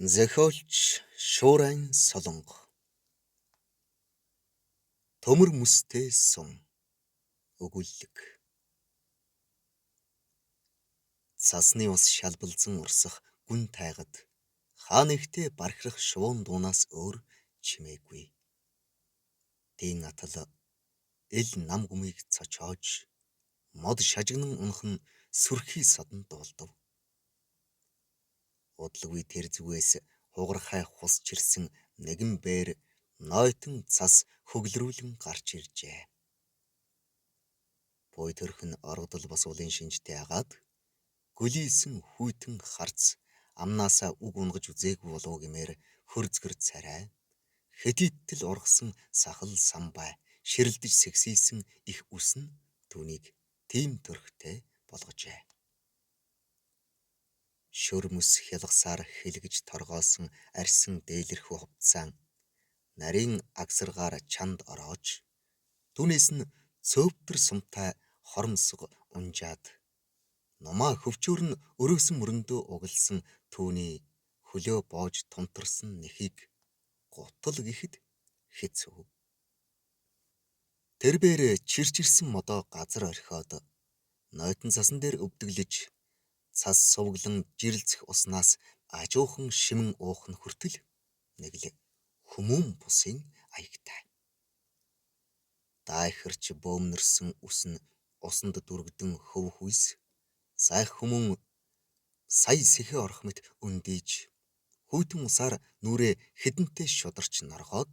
Зохиолч Шуурайн Солонго. Төмөр мөстэй сум. Өгүүлэг. Цасны ус шалбалзан урсах гүн тайгад хаа нэгтээ бархирах шувуун дуунаас өөр чимээгүй. Дийн атал ил нам гүмийг цочоож мод шажигнан унах нь сүрхий содон дуулдав. Удалгүй тэр зүгээс хугархай хусч ирсэн нэгэн бээр нойтон цас хөглөрүүлэн гарч иржээ. Буй төрхн оргодол бас улын шинжтэй агаад гөлийсэн хүйтэн харц амнаасаа үг унгаж үзээгүй болов гэмээр хөрзгөр царай хэтиттэл ургасан сахал самбай ширэлдэж сэгсийсэн их үсэн түүнийг тийм төрхтэй болгожээ. Шөрмөс хялгасаар хэлгэж торгоосон арьсан дээлэрхүү хувцаан нарийн агсаргаар чанд ороож түүнээс нь цөөптөр сумтай хормсго унжаад номаа хөвчөөр нь өрөөсөн мөрөндөө угалсан түүний хөлөө боож тунтарсан нэхийг гутал гэхэд хэцүү. Тэр бээр чирчирсэн модоо газар орхиод нойтон цасан дээр өвдөглөж цас сувглан жирэлцэх уснаас ажуухан шимэн уух нь хүртэл нэг л хүмүүн бусын аягтай. Даахирч бөөмнөрсөн үс нь усанд дүргдэн хөв хүйс сайх хүмүүн сая сэхэ орох мэт өндийж хүйтэн усаар нүрээ хэдэнтэй шударч норгоод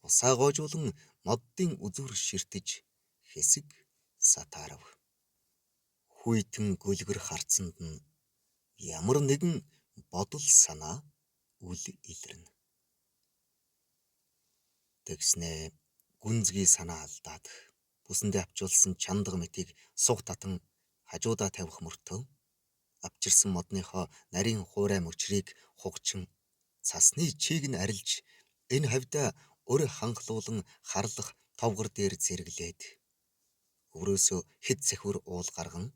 усаа гоожуулан моддын үзүүр ширтэж хэсэг сатаарав. Хүйтэн гөлгөр харцанд нь ямар нэгэн бодол санаа үл илэрнэ. Тэгснээ гүнзгий санаа алдаад бүсэндээ авчулсан чандаг мэтийг суг татан хажуудаа тавих мөртөө авчирсан модныхоо нарийн хуурай мөчрийг хугчин цасны чийг нь арилж энэ хавьда өр ханхлуулан харлах товгор дээр зэрэглээд өврөөсөө хэд захиур уул гарган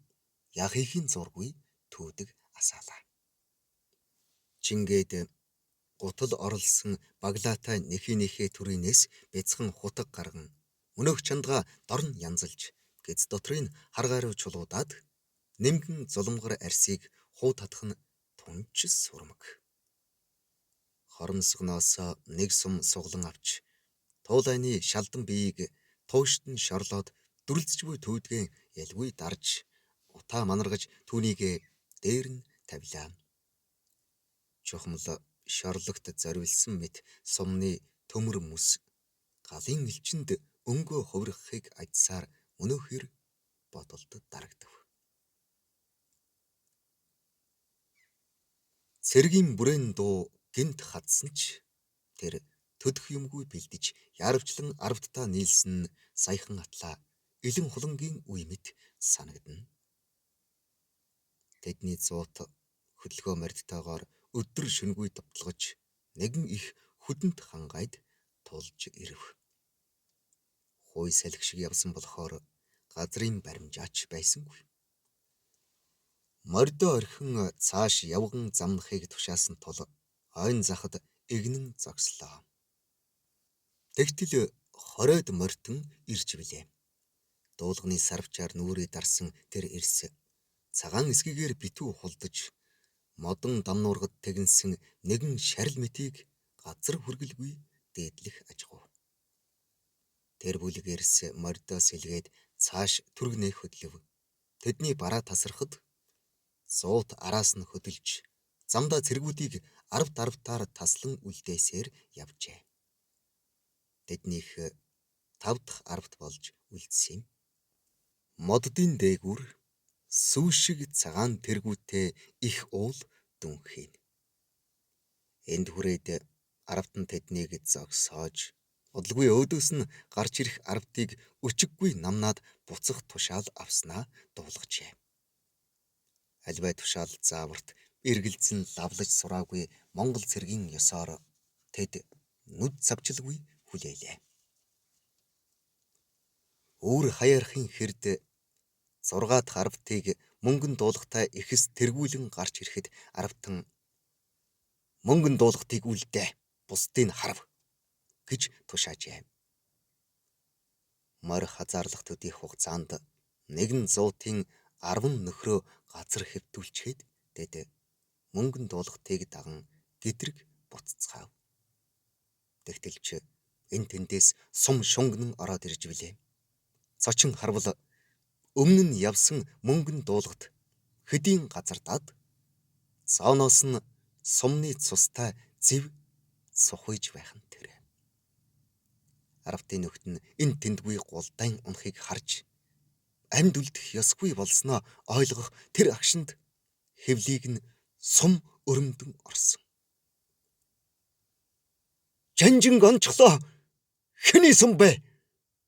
яхихын зургүй төөдөг асаалаа. Чингээд гутал орлсон баглаатай нэхээ төрийнээс бяцхан хутаг гарган өнөөх чандгаа дорн янзалж гэз дотрын харгааруу чулуудаад нэмгэн зулмгар арсыг хуу татах нь тунч сурмаг. Хормсгоноос нэг сум суглан авч туулайны шалдан биеийг туушд нь шорлоод дүрлцж буй түүдгэн ялгүй дарж утаа манаргаж түүнийг дээр нь тавилаа. Чухмал шорлогт зориулсан мэт сумны төмөр мөс галын элчинд өнгөө хувирахыг ажсаар өнөөхөр бодолд дарагдав. Цэргийн бүрээн дуу гинт хадсан ч тэр төдөх юмгүй бэлдэж яарвчлан арвдтаа нийлсэн саяхан атлаа илэн хулангийн үе мэт санагдана. Тэдний зуут хөдөлгөөн мордтойгоор өдөр шөнөгүй довтлогож нэгэн их хүдэнт хангайд тулж ирэв. Хууй салхи шиг явсан болохоор газрын баримжаач байсангүй. Мордоо орхин цааш явган замнахыг тушаасан тул ойн захад игнэн зогслоо. Тэгтэл хоройд мортон ирж билээ. Дуулганы сарвчаар нүрээ дарсан тэр эрс цагаан эсгийгээр битүү хулдаж модон дамнуургад тэгнсэн нэгэн шарил мэтийг газар хүргэлгүй дээдлэх ажгуу. Тэр бүлгэрс мордоос илгээд цааш түргнээ хөдлөв. Тэдний бараа тасрахад зуут араас нь хөдөлж замдаа цэргүүдийг арвтаар таслан үлдээсээр явжээ. Тэднийх 5 дахь арвт болж үлдсэн юм. Моддын дээгүүр сүү шиг цагаан тэргүүтээ их уул дүнхийн. Энд хүрээд арвтан тэднийг зогсоож удалгүй өөдөөс нь гарч ирэх арвтыг өчиггүй намнаад буцах тушаал авснаа дуулгажээ. Альбай тушаал зааварт эргэлзэн лавлаж сураагүй Монгол цэргийн ёсоор тэд нүд цавчилгүй хүлээлээ. Өөр хаяархын хэрд 6 дахь арвтыг 'мөнгөн дуулахтай эхэс тэргүүлэн гарч ирэхэд арвтан Мөнгөн дуулахтыг үлдээ. Бусдыг харав гэж тушаажээ. Морь хазаарлах төдий хугацаанд нэгэн зуутын 10 нөхрөө газар хэвтүүлчихэд тэд мөнгөн дуулахтыг даган гэдрэг буцацгаав. Тэгтэлч энэ тэндээс сум шунган ороод ирж билээ. Цочин харвал өмнө нь явсан мөнгөн дуулахт хэдийн газар дад цооноос нь сумны цустай зэв сухиж байх нь тэр. Аравтын нөхд нь энэ тэндгүй гулдайн унахыг харж амьд үлдэх ёсгүй болсноо ойлгох тэр агшинд хэвлийг нь сум өрөмдөн орсон. Жанжин онцглоо. Хэний сум бэ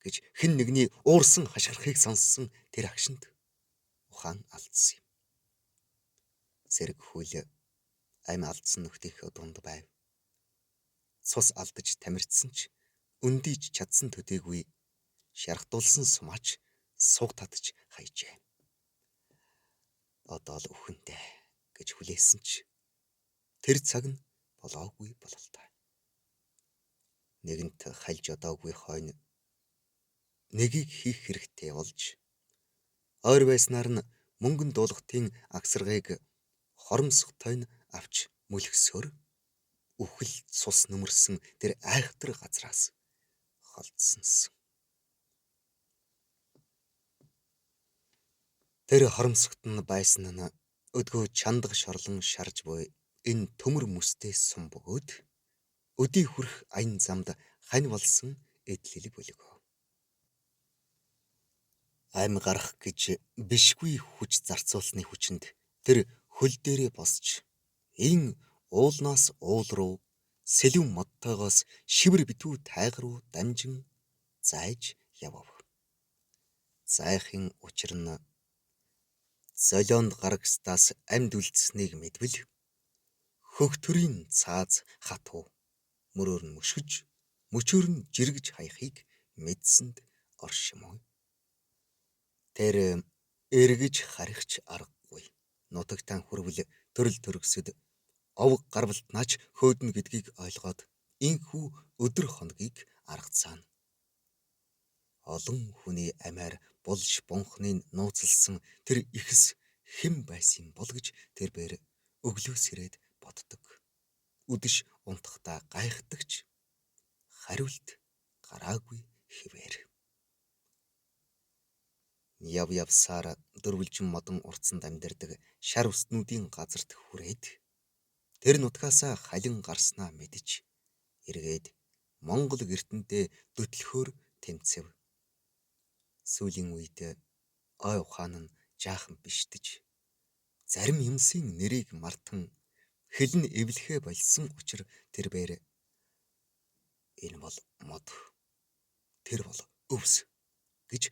гэж хэн нэгний уурсан хашгирахыг сонссон тэр агшинд ухаан алдсан юм. Зэрэг хөл амь алдсан нөхдийнхөө дунд байв. Цус алдаж тамирцсан ч өндийж чадсан төдийгүй шархтуулсан сумаач суг татж хайжээ. Одоо л өхөндөө гэж хүлээсэн ч тэр цаг нь болоогүй бололтой. Нэгэнт хальж одоогүй хойно нэгийг хийх хэрэгтэй болж ойр байснаар нь мөнгөн дуулахтын агсаргыг хоромсогтой нь авч мөлгсөөр үхэл цус нөмөрсөн тэр айхтар газраас холдсонсон. Тэр хоромсогт нь байсан нь өдгөө чандаг шорлон шарж буй энэ төмөр мөстэй сум бөгөөд өдий хүрэх аян замд хань болсон эдлэл бөлгөө. Ам гарах гэж бишгүй хүч зарцуулсны хүчинд тэр хөл дээрээ босч ин уулнаас уул руу сэлэв модтойгоос шивэр битүү тайг руу дамжин зайж явав. Зайхын учир нь золионд гарагстаас амьд үлдсэнийг мэдвэл хөгтөрийн цааз хатуу мөрөөр нь мөшгөж мөчөөр нь жиргэж хаяхыг мэдсэнд оршимой. Тэр эргэж харихч аргагүй. Нутагтан хүрвэл төрөл төрөсөд овг гарвалтнаач хөөднө гэдгийг ойлгоод инхүү өдөр хоногийг аргацаана. Олон хүний амиар булш бунхныг нууцлсан тэр ихэс хэн байсан бол гэж тэр бээр өглөөс ирээд боддог. Үдэш унтахдаа гайхдагч хариулт гараагүй хэвээр. Яв явсаар дөрвөлжин модон уртсанд амьдардаг шар үстнүүдийн газарт хүрээд тэр нутгаасаа халин гарснаа мэдж эргээд Монгол эрдэндээ дөтлөхөөр тэмцэв. Сүүлийн үед ой ухаан нь жаахан бишдэж зарим юмсын нэрийг мартан хэлн эвлэхэ болсон учраас тэр бээр энэ бол мод, тэр бол өвс гэж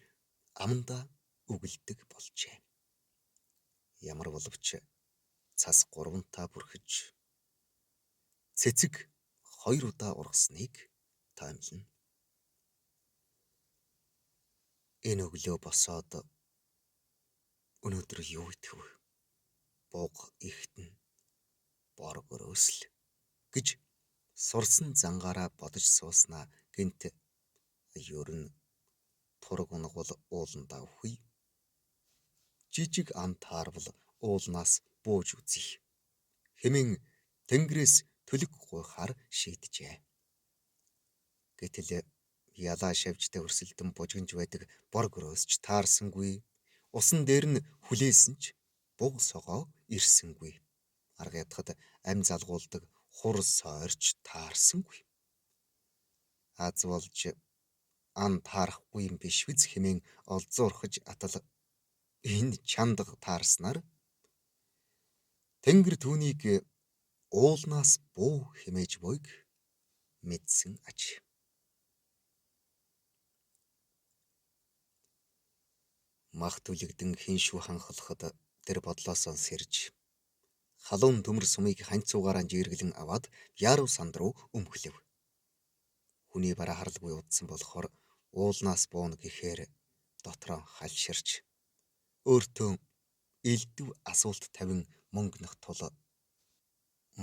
амандаа үгэлдэг болжээ. Ямар боловч цас 3 бүрхэж цэцэг 2 удаа ургасныг тоомлно. Энэ өглөө босоод өнөөдөр юу итгэв? Буг ихтэн боргөрөөсл гэж сурсан зангаараа бодож сууснаа гэнт ер нь тураг унгал ууландаа үхий. Жижиг ам таарвал уулнаас бууж үзье хэмээн тэнгэрээс төлөг гуйхаар шийджээ. Гэтэл ялаа шавжтай өрсөлдөн бужигнж байдаг боргөрөөсч таарсангүй. Усан дээр нь хүлээсэн ч буг согоо ирсэнгүй. Арга ядахад ам залгуулдаг хур сойрч таарсангүй. Аз болж ан таарахгүй юм биш үз хэмээн олзуурхаж атал энэ чандаг таарснаар тэнгэр түүнийг уулнаас буу хэмээж буйг мэдсэн аж. Мах түлэгдэн хиншүү ханхлахад тэр бодлоосоо сэрж халуун төмөр сумыг ханьцуугаараа жиргэлэн аваад Яруу санд руу өмхлөв. Хүний бараа харалгүй удсан болохоор уулнаас бууна гэхээр дотроо халширч өөртөө элдв асуулт тавин мөнгөнөх тул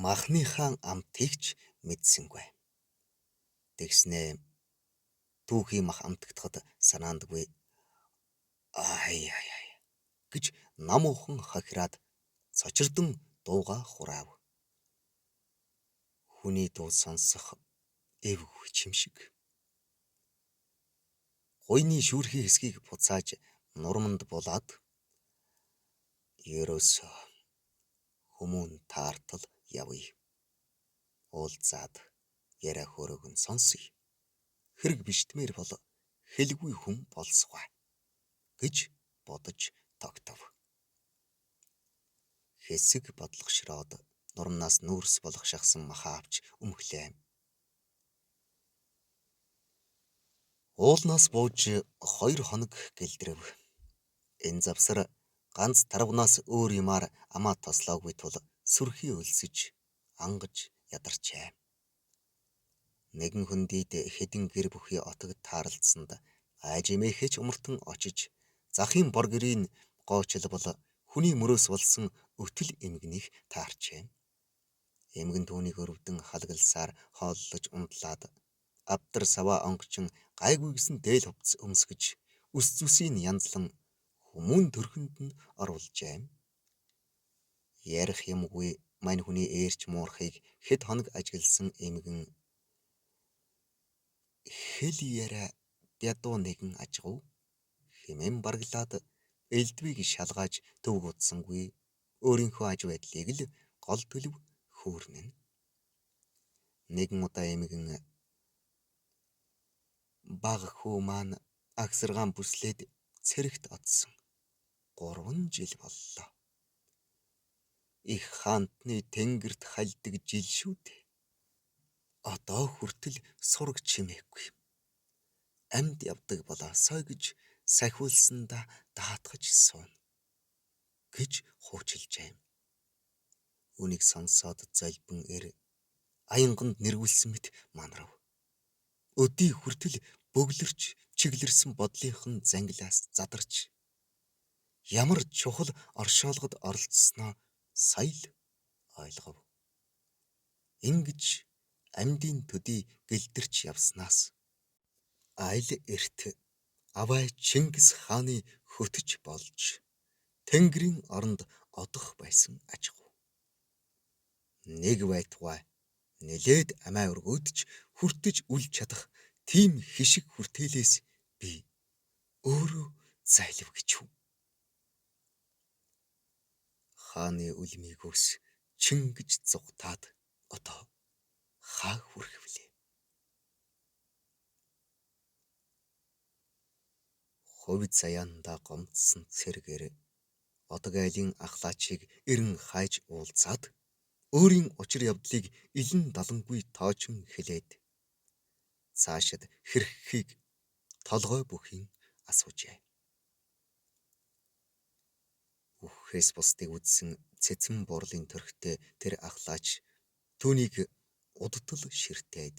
Махныхаа амтыг ч мэдсэнгүй. Тэгснээ түүхийн мах амтагдахад санаандгүй ай ай ай гэж намуухан хахираад цочирдон дууга хураав. Хүний дуу сонсох эвгүй ч юм шиг. Гуйны шүүрхий хэсгийг буцааж нурманд булаад ерөөсөө хүмүүн таартал явъя. Уулзаад яриа хөрөг нь сонсъё. Хэрэг бишдмээр бол хэлгүй хүн болсгой гэж бодож тогтов. Хэсэг бодлогошроод нурмнаас нүүрс болох шахсан махаа авч өмглээ. Уулнаас бууж 2 хоног гэлдрэв. Энэ завсар ганц тарвнаас өөр юмар амаа тослоогүй тул сүрхий өлсөж ангаж ядарчээ. Нэгэн хөндийд хэдэн гэр бүхий отог таарлцсанд айжимээхэж умартан очиж захын бор гэрийн гоочилбол хүний мөрөөс болсон өтөл эмгэнийх таарчээ. Эмгэн түүнийг өрөвдөн халгалсаар хооллож унтлаад авдар саваа онгочин гайгүй гисэн дээл хувцс өмсгөж үс зүсийн янзлан хүмүүн төрхөнд нь оруулжээ. Ярих юмгүй мань хүний ээрч муурхыг хэд хоног ажигласан эмгэн хэл яриа дядуу нэгэн ажгав хэмээн барглаад элдвийг шалгааж төв утсангүй өөрийнхөө аж байдлыг л гол төлөв хөөрнөн. Нэгэн удаа эмгэн баг хүү маань агсаргаан бүслээд цэрэгт отсон. 3 жил боллоо. Их хаантны тэнгэрт хальдаг жил шүү дээ. Одоо хүртэл сураг чимээгүй. Амьд явдаг болоосой гэж сахиулсандаа даатгаж сууна гэж хуучилжээ. Үнийг сонсоод золбин эр аянганд нэрвүүлсэн мэт манрав. Өдий хүртэл бөглөрч чиглэрсэн бодлынхан зангилаас задарч ямар чухал оршоолгод оролцсноо сая л ойлгов. Ингэж амьдын төдий гэлдэрч явснаас айл эрт авай Чингис хааны хөтөч болж Тэнгэрийн оронд одох байсан ажгүй. Нэг байтугай нэлээд амиа өргөөдч хүртэж үл чадах тийм хишиг хүртээлээс би өөрөө зайлв гэж үү. Хааны үлмийгөөс чингэж зугатаад одоо хаа хүрэх вүлээ. Хувь заяанда гомдсон цэргэр одог айлын ахлаачийг эрен хайж уулзаад өөрийн учир явдлыг илэн далангүй тоочин хэлээд цаашид хэрххийг толгой бүхийн асуужээ. Үхээс бусдыг үзсэн цэцэн бурлын төрхтэй тэр ахлаач түүнийг удтал ширтээд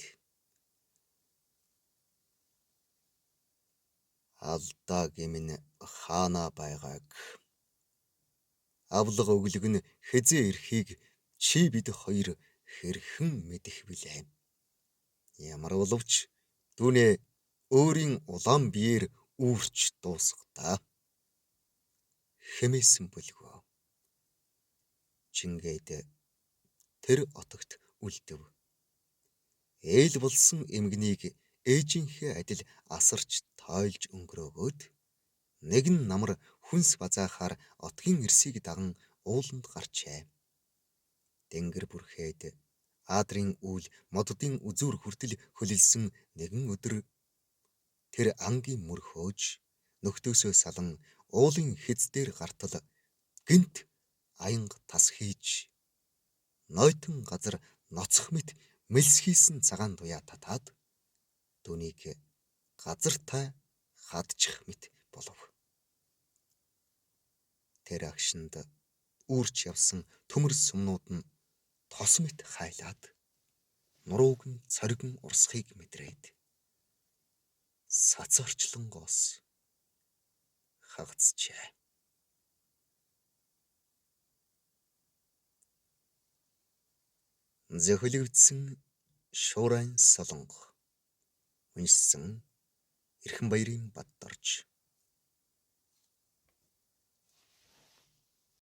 алдаа гэмн хаана байгааг авлага өглөг нь хэзээ ирэхийг чи бид хоёр хэрхэн мэдэх билээ. Ямар боловч түүнээ өөрийн улаан биеэр үүрч дуусах та хэмээсэн бүлгөө. Чингээд тэр отогт үлдэв. Ээл болсон эмгнийг ээжийнхээ адил асарч тойлж өнгөрөөгөөд нэгэн намар хүнс базаахаар отгийн эрсийг даган ууланд гарчээ. Тэнгэр бүрхээд аадрын үйл моддын үзүүр хүртэл хөлөлсөн нэгэн өдөр тэр ангийн мөр хөөж нөхдөөсөө салан уулын хэз дээр гартал гинт аянга тас хийж нойтон газар ноцох мэт мэлс хийсэн цагаан туяа татаад түүнийг газартай хадчих мэт болов. Тэр агшинд үүрч явсан төмөр сумнууд нь тос мэт хайлаад нурууг нь цоргин урсхийг мэдрээд сацорчлонгоос хагацжээ. Зөхөлөвдсөн Шуурайн Солонго. Уншсан Эрхэнбаярын Баддорж.